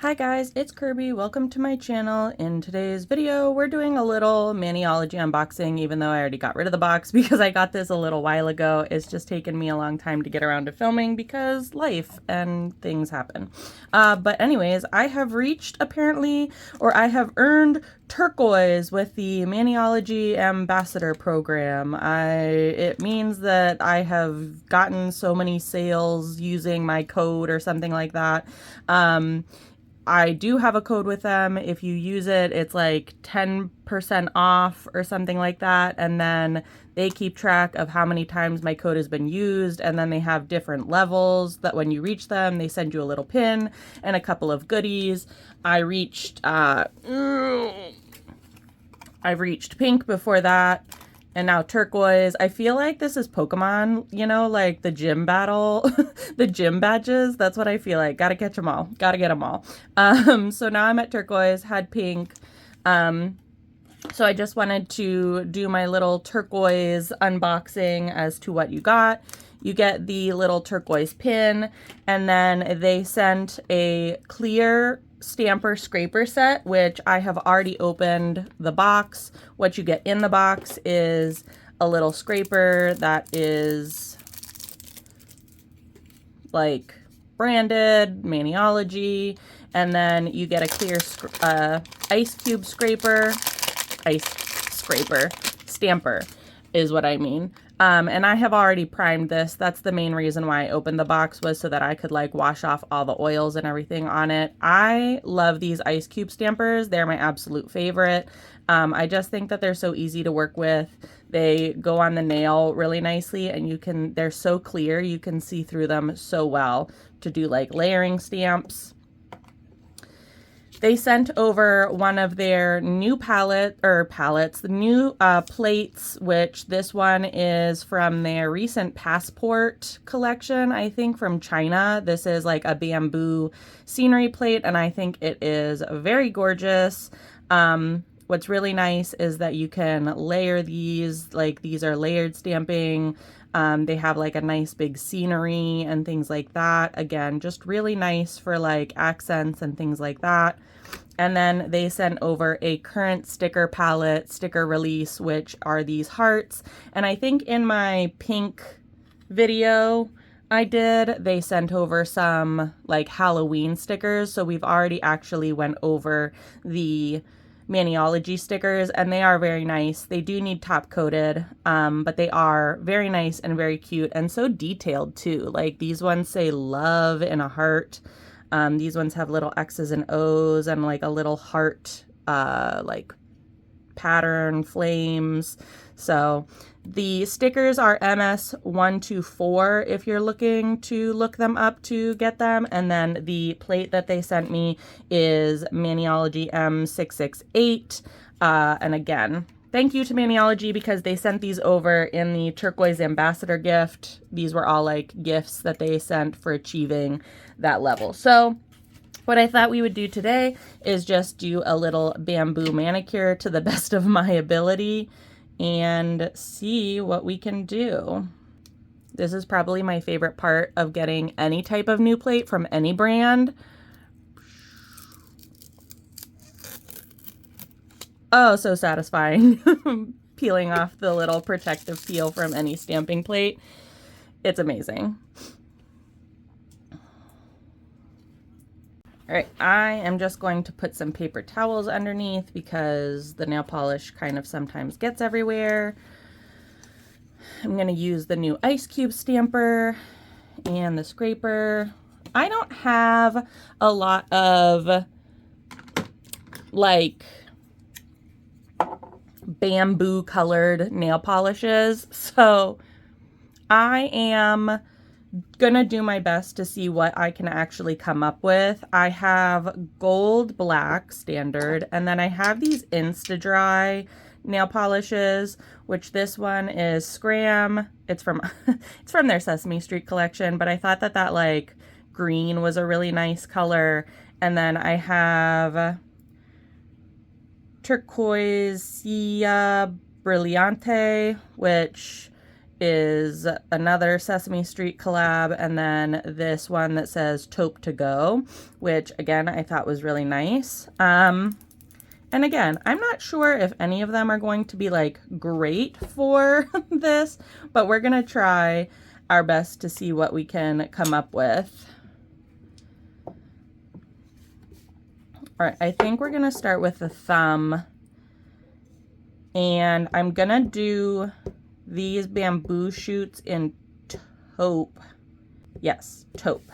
Hi guys, it's Kirby. Welcome to my channel. In today's video, we're doing a little Maniology unboxing, even though I already got rid of the box because I got this a little while ago. It's just taken me a long time to get around to filming because life and things happen. But anyways, I have reached apparently, or I have earned turquoise with the Maniology Ambassador program. It means that I have gotten so many sales using my code or something like that. I do have a code with them. If you use it, it's like 10% off or something like that. And then they keep track of how many times my code has been used. And then they have different levels that when you reach them, they send you a little pin and a couple of goodies. I've reached pink before that. And now turquoise. I feel like this is Pokemon, you know, like the gym battle, the gym badges. That's what I feel like. Gotta catch them all. Gotta get them all. So now I'm at turquoise, had pink. So I just wanted to do my little turquoise unboxing as to what you got. You get the little turquoise pin, and then they sent a clear stamper scraper set, which I have already opened the box. What you get in the box is a little scraper that is like branded Maniology, and then you get a clear ice cube scraper, stamper is what I mean. And I have already primed this. That's the main reason why I opened the box, was so that I could like wash off all the oils and everything on it. I love these ice cube stampers. They're my absolute favorite. I just think that they're so easy to work with. They go on the nail really nicely, and they're so clear, you can see through them so well to do like layering stamps. They sent over one of their new the new plates, which this one is from their recent passport collection, I think from China. This is like a bamboo scenery plate, and I think it is very gorgeous. What's really nice is that you can layer these, like these are layered stamping. They have like a nice big scenery and things like that. Again, just really nice for like accents and things like that. And then they sent over a current sticker palette, sticker release, which are these hearts. And I think in my pink video they sent over some like Halloween stickers. So we've already actually went over the Maniology stickers, and they are very nice. They do need top coated, but they are very nice and very cute and so detailed too. Like these ones say love in a heart. These ones have little X's and O's and like a little heart, like pattern flames. So the stickers are MS124 if you're looking to look them up to get them. And then the plate that they sent me is Maniology M668. And again, thank you to Maniology because they sent these over in the turquoise ambassador gift. These were all like gifts that they sent for achieving that level. So what I thought we would do today is just do a little bamboo manicure to the best of my ability and see what we can do. This is probably my favorite part of getting any type of new plate from any brand. Oh, so satisfying. Peeling off the little protective peel from any stamping plate. It's amazing. All right, I am just going to put some paper towels underneath because the nail polish kind of sometimes gets everywhere. I'm going to use the new ice cube stamper and the scraper. I don't have a lot of like bamboo colored nail polishes, so I am gonna do my best to see what I can actually come up with. I have gold black standard, and then I have these insta-dry nail polishes, which this one is Scram. It's from it's from their Sesame Street collection, but I thought that like green was a really nice color. And then I have Turquoise Brillante, which is another Sesame Street collab, and then this one that says Taupe to Go, which again I thought was really nice. And again, I'm not sure if any of them are going to be like great for this, but we're gonna try our best to see what we can come up with. All right, I think we're gonna start with the thumb, and I'm gonna do these bamboo shoots in taupe. Yes, taupe.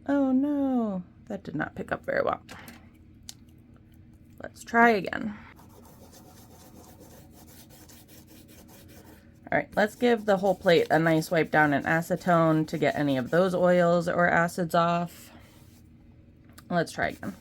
Oh no, that did not pick up very well. Let's try again. All right, let's give the whole plate a nice wipe down in acetone to get any of those oils or acids off. Let's try again.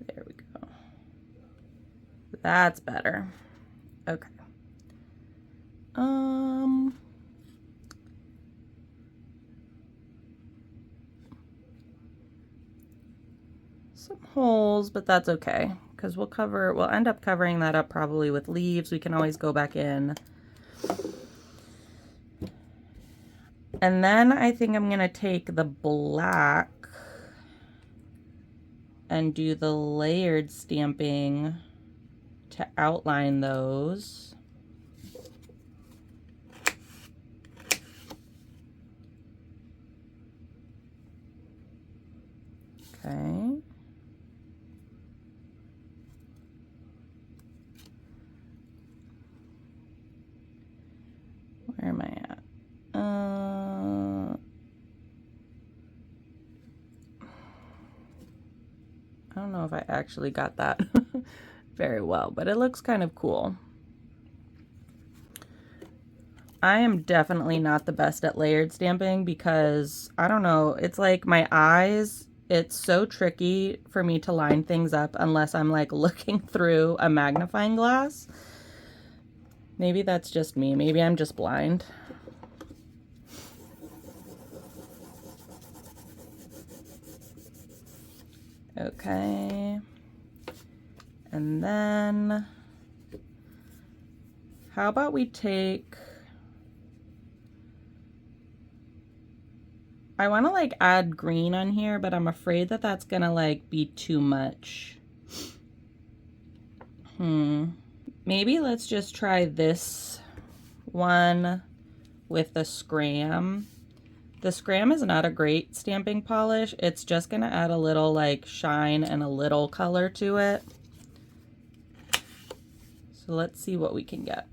There we go. That's better. Okay. Some holes, but that's okay, because we'll end up covering that up probably with leaves. We can always go back in. And then I think I'm gonna take the black and do the layered stamping to outline those. Okay. Where am I at? I don't know if I actually got that very well, but it looks kind of cool. I am definitely not the best at layered stamping because, I don't know, it's like my eyes, it's so tricky for me to line things up unless I'm like looking through a magnifying glass. Maybe that's just me. Maybe I'm just blind. Okay. And then how about we take, I want to like add green on here, but I'm afraid that that's gonna like be too much. Maybe let's just try this one with the Scram. The Scram is not a great stamping polish. It's just gonna add a little like shine and a little color to it. So let's see what we can get.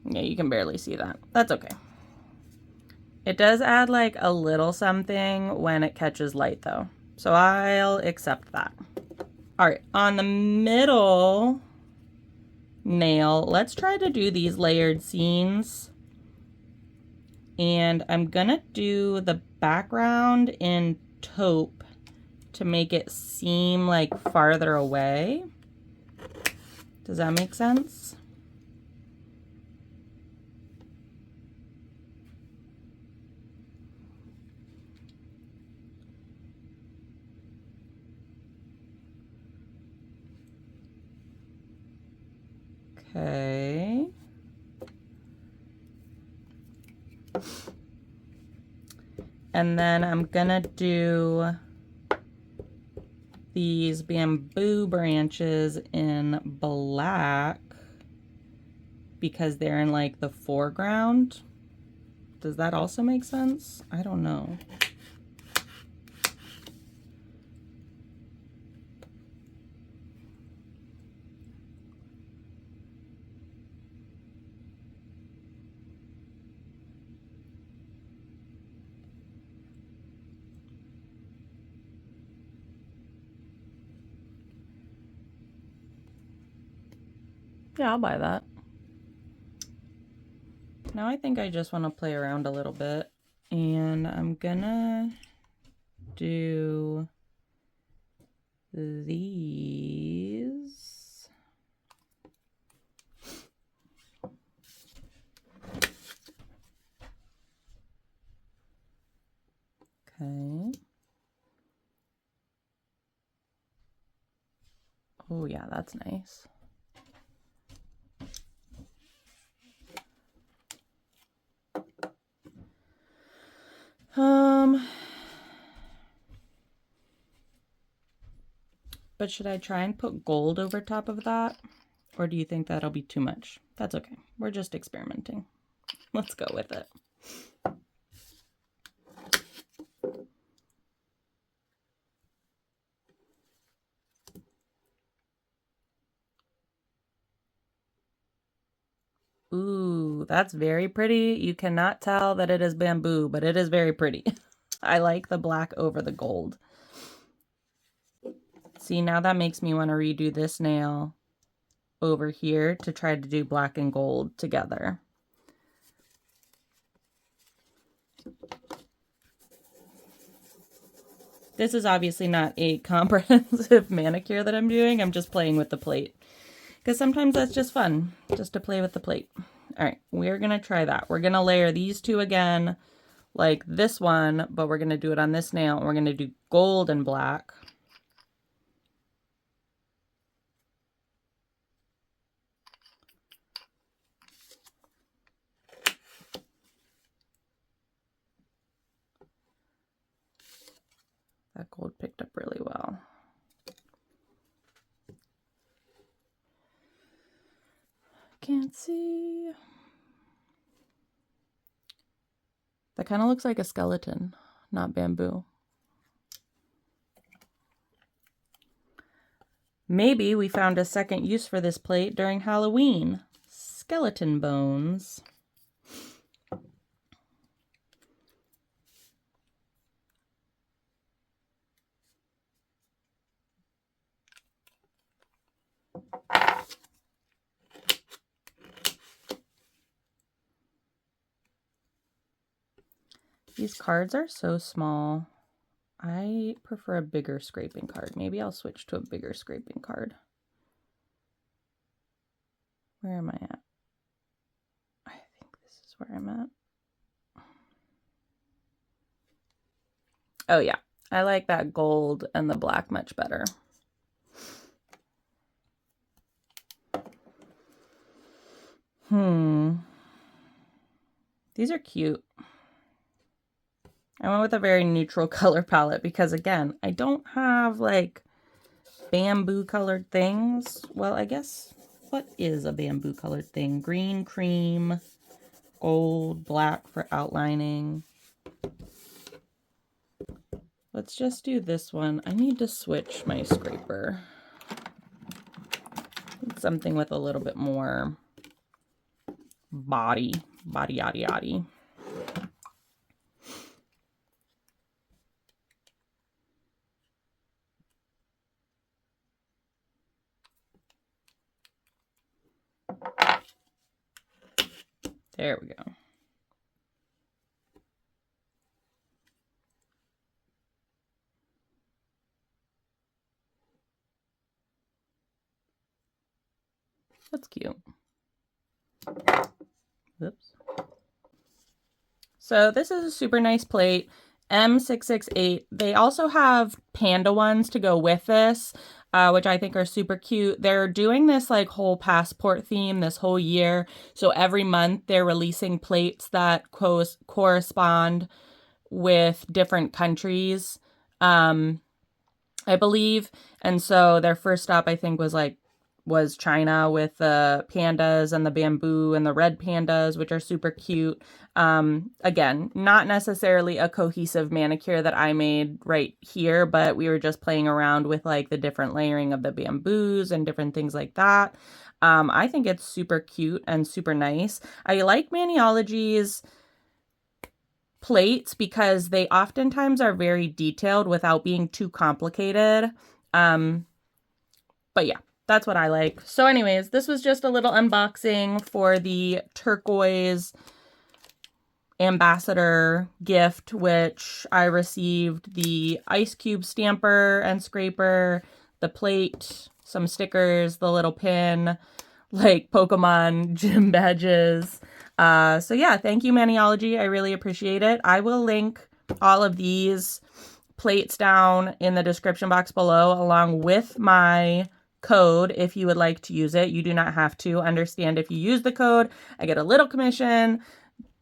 Yeah, you can barely see that. That's okay. It does add like a little something when it catches light though. So I'll accept that. All right, on the middle nail, let's try to do these layered scenes. And I'm gonna do the background in taupe to make it seem like farther away. Does that make sense? Okay. And then I'm gonna do these bamboo branches in black because they're in like the foreground. Does that also make sense? I don't know. Yeah, I'll buy that. Now I think I just want to play around a little bit, and I'm gonna do these. Okay. Oh yeah, that's nice. But should I try and put gold over top of that? Or do you think that'll be too much? That's okay. We're just experimenting. Let's go with it. Ooh, that's very pretty. You cannot tell that it is bamboo, but it is very pretty. I like the black over the gold. See, now that makes me want to redo this nail over here to try to do black and gold together. This is obviously not a comprehensive manicure that I'm doing. I'm just playing with the plate. Because sometimes that's just fun, just to play with the plate. All right, we're going to try that. We're going to layer these two again, like this one, but we're going to do it on this nail. We're going to do gold and black. That gold picked up really well. Can't see. That kind of looks like a skeleton, not bamboo. Maybe we found a second use for this plate during Halloween. Skeleton bones. These cards are so small. I prefer a bigger scraping card. Maybe I'll switch to a bigger scraping card. Where am I at? I think this is where I'm at. Oh yeah, I like that gold and the black much better. These are cute. I went with a very neutral color palette because, again, I don't have like bamboo colored things. Well, I guess, what is a bamboo colored thing? Green, cream, gold, black for outlining. Let's just do this one. I need to switch my scraper. Something with a little bit more body yaddy yaddy. There we go. That's cute. Oops. So this is a super nice plate, M668. They also have panda ones to go with this, which I think are super cute. They're doing this like whole passport theme this whole year. So every month they're releasing plates that correspond with different countries, I believe. And so their first stop, I think, was China with the pandas and the bamboo and the red pandas, which are super cute. Again, not necessarily a cohesive manicure that I made right here, but we were just playing around with like the different layering of the bamboos and different things like that. I think it's super cute and super nice. I like Maniology's plates because they oftentimes are very detailed without being too complicated. But yeah, That's what I like. So anyways, this was just a little unboxing for the turquoise ambassador gift, which I received the ice cube stamper and scraper, the plate, some stickers, the little pin, like Pokemon gym badges. So yeah, thank you, Maniology. I really appreciate it. I will link all of these plates down in the description box below, along with my code if you would like to use it. You do not have to. Understand, if you use the code, I get a little commission.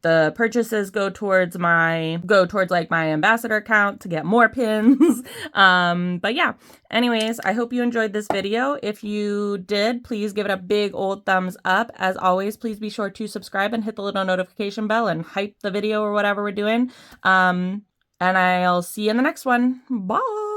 The purchases go towards like my ambassador account to get more pins. But yeah, anyways, I hope you enjoyed this video. If you did, please give it a big old thumbs up. As always, please be sure to subscribe and hit the little notification bell and hype the video or whatever we're doing. And I'll see you in the next one. Bye.